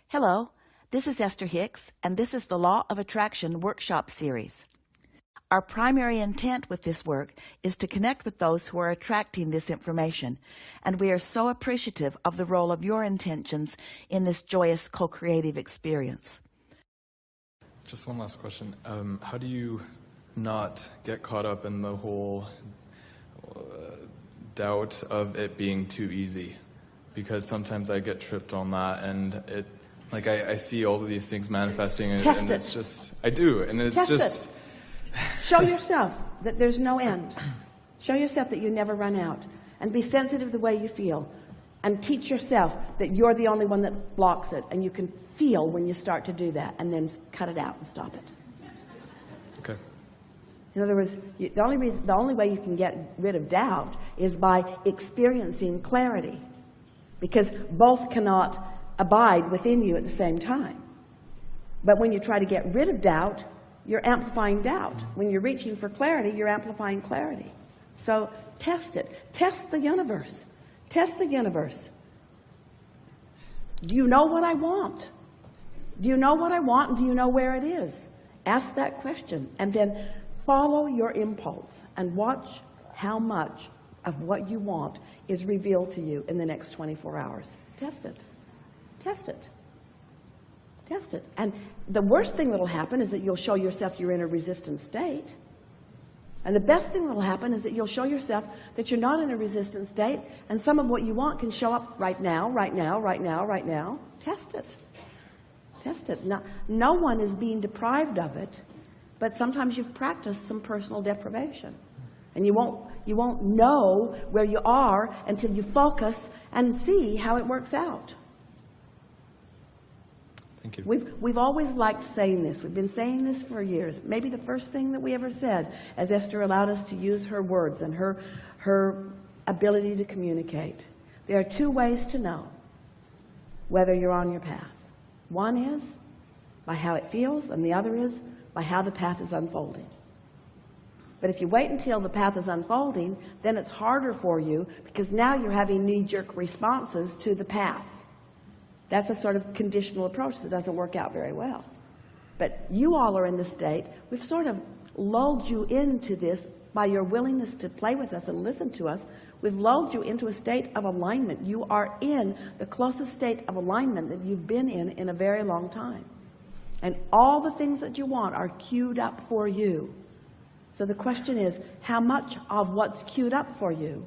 Hello, this is Esther Hicks, and this is the Law of Attraction Workshop Series. Our primary intent with this work is to connect with those who are attracting this information, and we are so appreciative of the role of your intentions in this joyous co-creative experience. Just one last question. How do you not get caught up in the whole doubt of it being too easy? Because sometimes I get tripped on that, and I see all of these things manifesting, and it's just, I do, and it's Test just... it. Show yourself that there's no end. Show yourself that you never run out, and be sensitive to the way you feel, and teach yourself that you're the only one that blocks it, and you can feel when you start to do that, and then cut it out and stop it. Okay. In other words, the only way you can get rid of doubt is by experiencing clarity, because both cannot abide within you at the same time. But when you try to get rid of doubt, you're amplifying doubt. When you're reaching for clarity, you're amplifying clarity. So test it. Test the universe. Test the universe. Do you know what I want? Do you know what I want, and do you know where it is? Ask that question, and then follow your impulse and watch how much of what you want is revealed to you in the next 24 hours. Test it. Test it. Test it. And the worst thing that'll happen is that you'll show yourself you're in a resistant state. And the best thing that'll happen is that you'll show yourself that you're not in a resistant state, and some of what you want can show up right now, right now, right now, right now. Test it. Test it. Now, no one is being deprived of it, but sometimes you've practiced some personal deprivation. And you won't know where you are until you focus and see how it works out. Thank you. We've always liked saying this. We've been saying this for years. Maybe the first thing that we ever said, as Esther allowed us to use her words and her ability to communicate. There are two ways to know whether you're on your path. One is by how it feels, and the other is by how the path is unfolding. But if you wait until the path is unfolding, then it's harder for you, because now you're having knee-jerk responses to the path. That's a sort of conditional approach that doesn't work out very well. But you all are in the state, we've sort of lulled you into this by your willingness to play with us and listen to us. We've lulled you into a state of alignment. You are in the closest state of alignment that you've been in a very long time. And all the things that you want are queued up for you. So the question is, how much of what's queued up for you?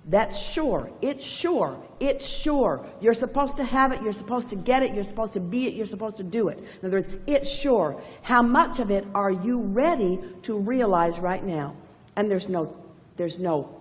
That's sure. It's sure. It's sure. You're supposed to have it. You're supposed to get it. You're supposed to be it. You're supposed to do it. In other words, it's sure. How much of it are you ready to realize right now? And there's no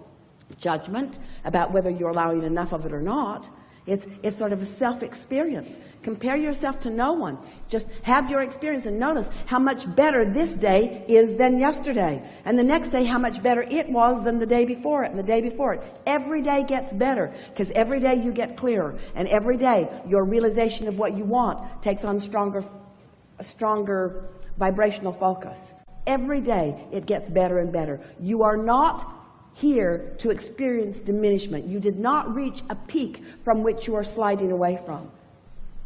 judgment about whether you're allowing enough of it or not. It's sort of a self-experience. Compare yourself to no one. Just have your experience and notice how much better this day is than yesterday. And the next day, how much better it was than the day before it and the day before it. Every day gets better, because every day you get clearer. And every day your realization of what you want takes on a stronger vibrational focus. Every day it gets better and better. You are not here to experience diminishment. You did not reach a peak from which you are sliding away from.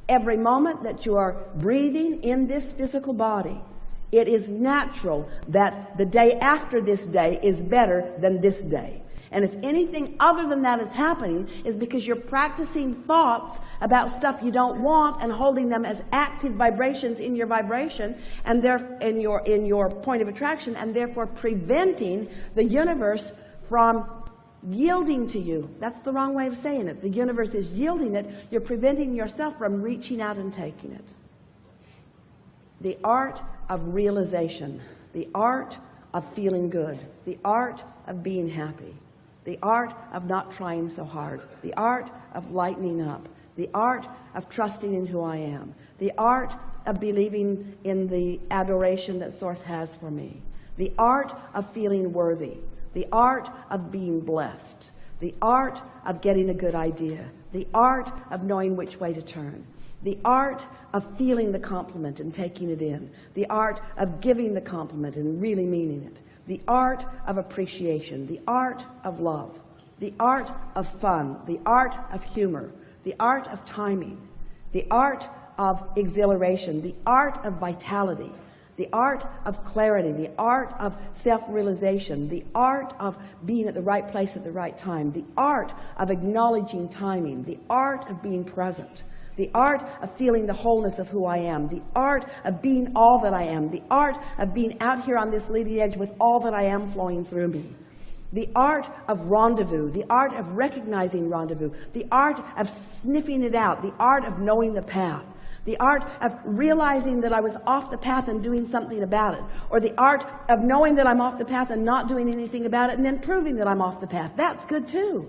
Every moment that you are breathing in this physical body, it is natural that the day after this day is better than this day. And if anything other than that is happening, is because you're practicing thoughts about stuff you don't want and holding them as active vibrations in your vibration and in your point of attraction, and therefore preventing the universe from yielding to you. That's the wrong way of saying it. The universe is yielding it. You're preventing yourself from reaching out and taking it. The art of realization, the art of feeling good, the art of being happy, the art of not trying so hard, the art of lightening up, the art of trusting in who I am, the art of believing in the adoration that Source has for me, the art of feeling worthy, the art of being blessed, the art of getting a good idea, the art of knowing which way to turn, the art of feeling the compliment and taking it in, the art of giving the compliment and really meaning it, the art of appreciation, the art of love, the art of fun, the art of humor, the art of timing, the art of exhilaration, the art of vitality, the art of clarity, the art of self-realization, the art of being at the right place at the right time, the art of acknowledging timing, the art of being present, the art of feeling the wholeness of who I am, the art of being all that I am, the art of being out here on this leading edge with all that I am flowing through me, the art of rendezvous, the art of recognizing rendezvous, the art of sniffing it out, the art of knowing the path, the art of realizing that I was off the path and doing something about it, or the art of knowing that I'm off the path and not doing anything about it and then proving that I'm off the path. That's good too.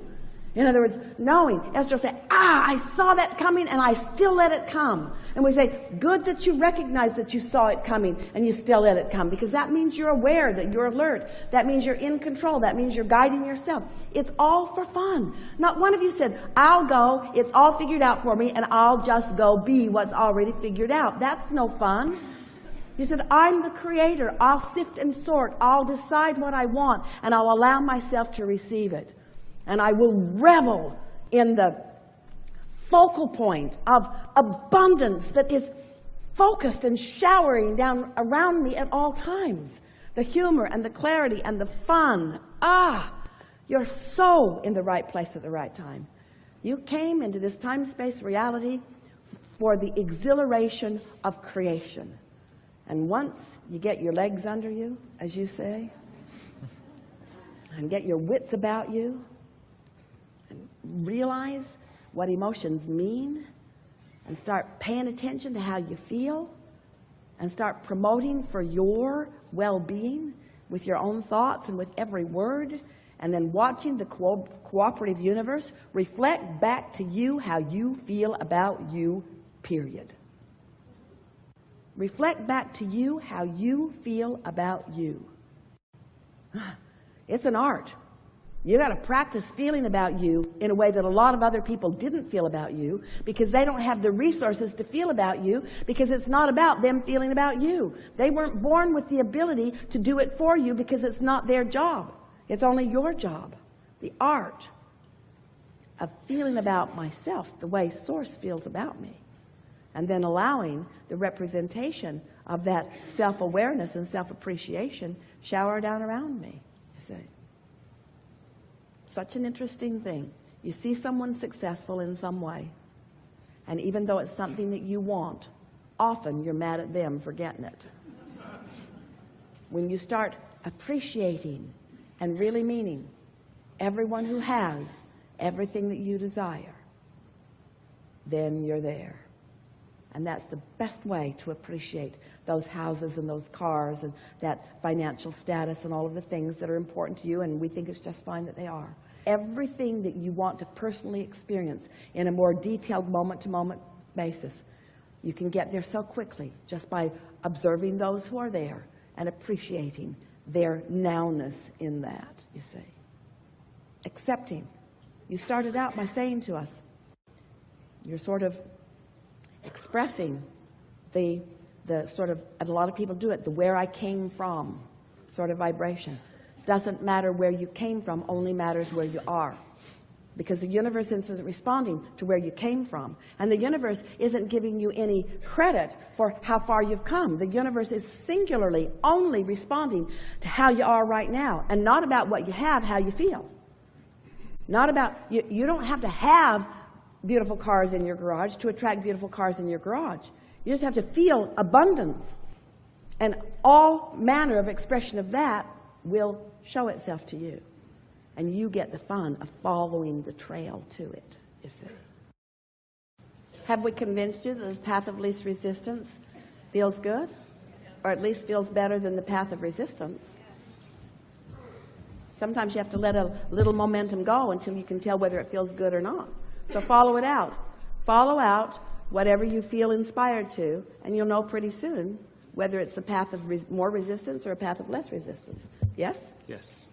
In other words, knowing. Esther will say, I saw that coming and I still let it come. And we say, good that you recognize that you saw it coming and you still let it come, because that means you're aware, that you're alert. That means you're in control. That means you're guiding yourself. It's all for fun. Not one of you said, I'll go, it's all figured out for me, and I'll just go be what's already figured out. That's no fun. You said, I'm the creator. I'll sift and sort. I'll decide what I want, and I'll allow myself to receive it. And I will revel in the focal point of abundance that is focused and showering down around me at all times. The humor and the clarity and the fun. You're so in the right place at the right time. You came into this time-space reality for the exhilaration of creation. And once you get your legs under you, as you say, and get your wits about you, realize what emotions mean, and start paying attention to how you feel, and start promoting for your well-being with your own thoughts and with every word, and then watching the cooperative universe reflect back to you how you feel about you, period. Reflect back to you how you feel about you. It's an art. You got to practice feeling about you in a way that a lot of other people didn't feel about you, because they don't have the resources to feel about you, because it's not about them feeling about you. They weren't born with the ability to do it for you, because it's not their job. It's only your job. The art of feeling about myself the way Source feels about me, and then allowing the representation of that self-awareness and self-appreciation shower down around me, you see. Such an interesting thing. You see someone successful in some way, and even though it's something that you want, often you're mad at them for getting it. When you start appreciating and really meaning everyone who has everything that you desire, then you're there. And that's the best way to appreciate those houses and those cars and that financial status and all of the things that are important to you, and we think it's just fine that they are. Everything that you want to personally experience in a more detailed moment-to-moment basis, you can get there so quickly just by observing those who are there and appreciating their nowness in that, you see. Accepting. You started out by saying to us, you're sort of expressing the sort of, and a lot of people do it, the where I came from sort of vibration. Doesn't matter where you came from, only matters where you are. Because the universe isn't responding to where you came from. And the universe isn't giving you any credit for how far you've come. The universe is singularly only responding to how you are right now, and not about what you have, how you feel. Not about, you don't have to have beautiful cars in your garage to attract beautiful cars in your garage. You just have to feel abundance. And all manner of expression of that will show itself to you. And you get the fun of following the trail to it, you see. Have we convinced you that the path of least resistance feels good? Or at least feels better than the path of resistance? Sometimes you have to let a little momentum go until you can tell whether it feels good or not. So follow it out. Follow out whatever you feel inspired to, and you'll know pretty soon whether it's a path of more resistance or a path of less resistance. Yes? Yes.